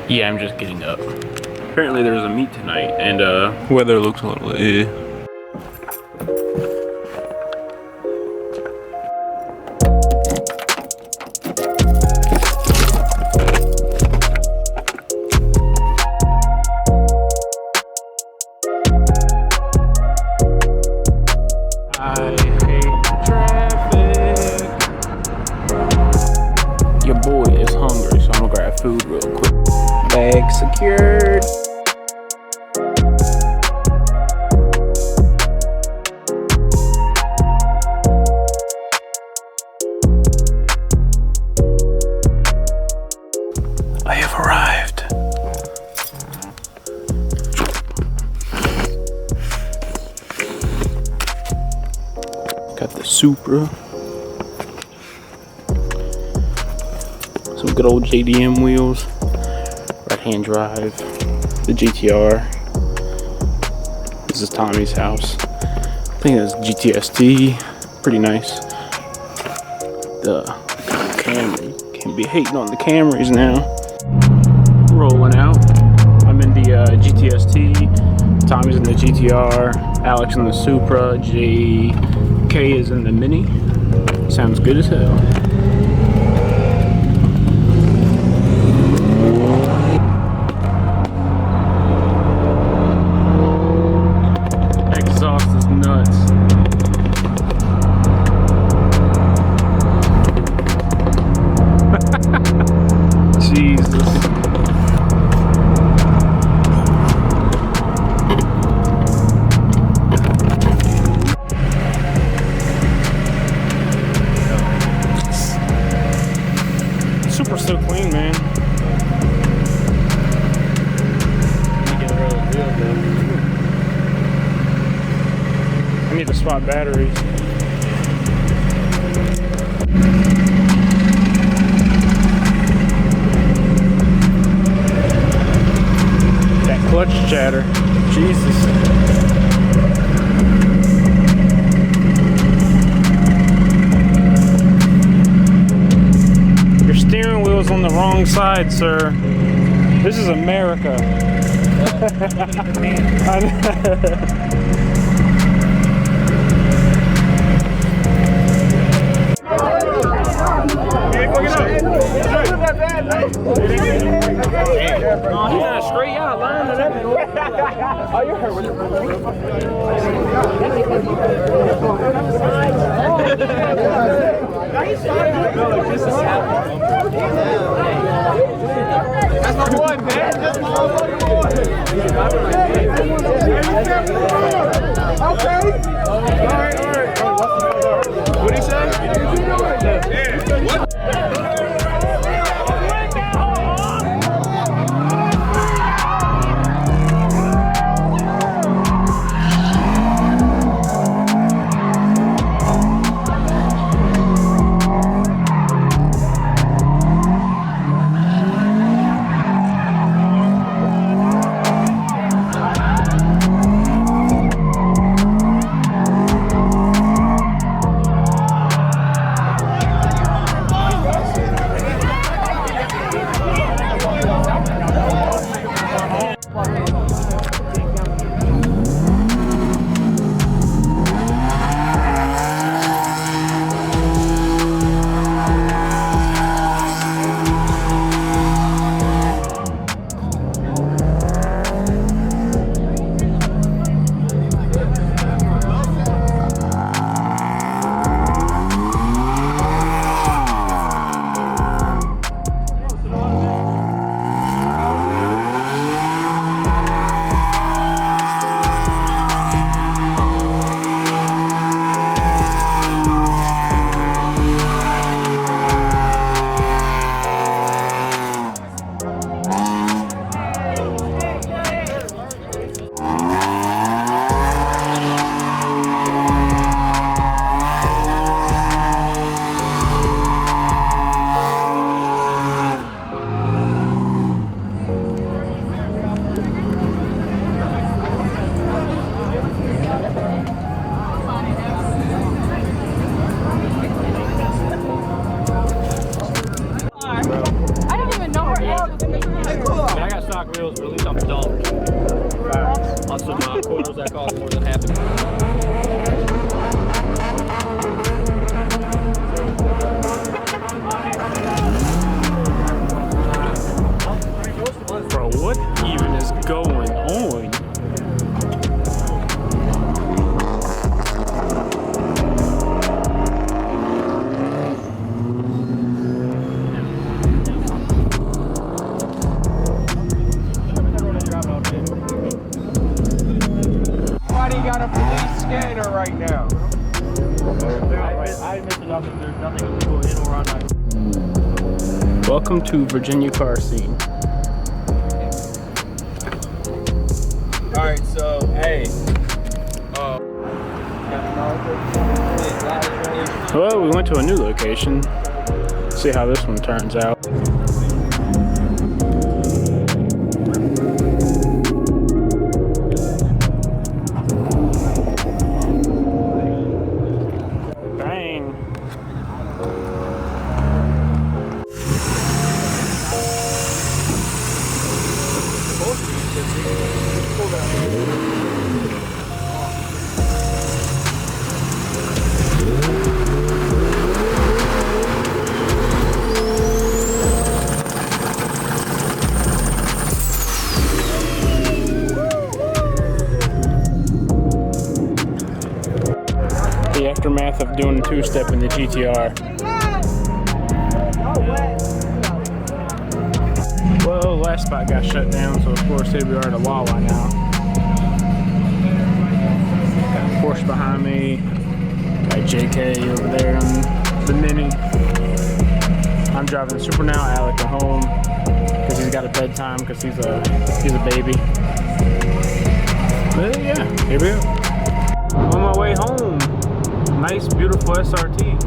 Yeah, I'm just getting up. Apparently there's a meet tonight, and weather looks a little I hate traffic. Your boy is hungry, so I'm gonna grab food real quick. Bag secured. I have arrived. Got the Supra. Some good old JDM wheels. Right-hand drive. The GTR. This is Tommy's house. I think that's GTST. Pretty nice. The Camry. Can't be hating on the Camrys now. Rolling out. I'm in the GTST. Tommy's in the GTR. Alex in the Supra. JK is in the Mini. Sounds good as hell. Exhaust is nuts. Jesus. Super still clean, man. I need to swap batteries. That clutch chatter. Jesus. Your steering wheel's on the wrong side, sir. This is America. Straight out line and everything. Oh, you're hurt with That's my boy, man. That's my boy. Okay. All right. What'd he say? What? wheels, but at least I'm dumped on some corners that cost more than half a Bro, what even is going on? Nobody got a police scanner right now. I admit to nothing. There's nothing illegal in or on that. Welcome to Virginia car scene. Alright, so, hey. Well, we went to a new location. See how this one turns out. Bang. The aftermath of doing a two-step in the GTR. Well, last spot got shut down, so of course here we are at a Wawa now. Got Porsche behind me. Got JK over there on the Mini. I'm driving the Super now. Alec at home because he's got a bedtime because he's a baby. But yeah, here we go. On my way home. Nice, beautiful SRT.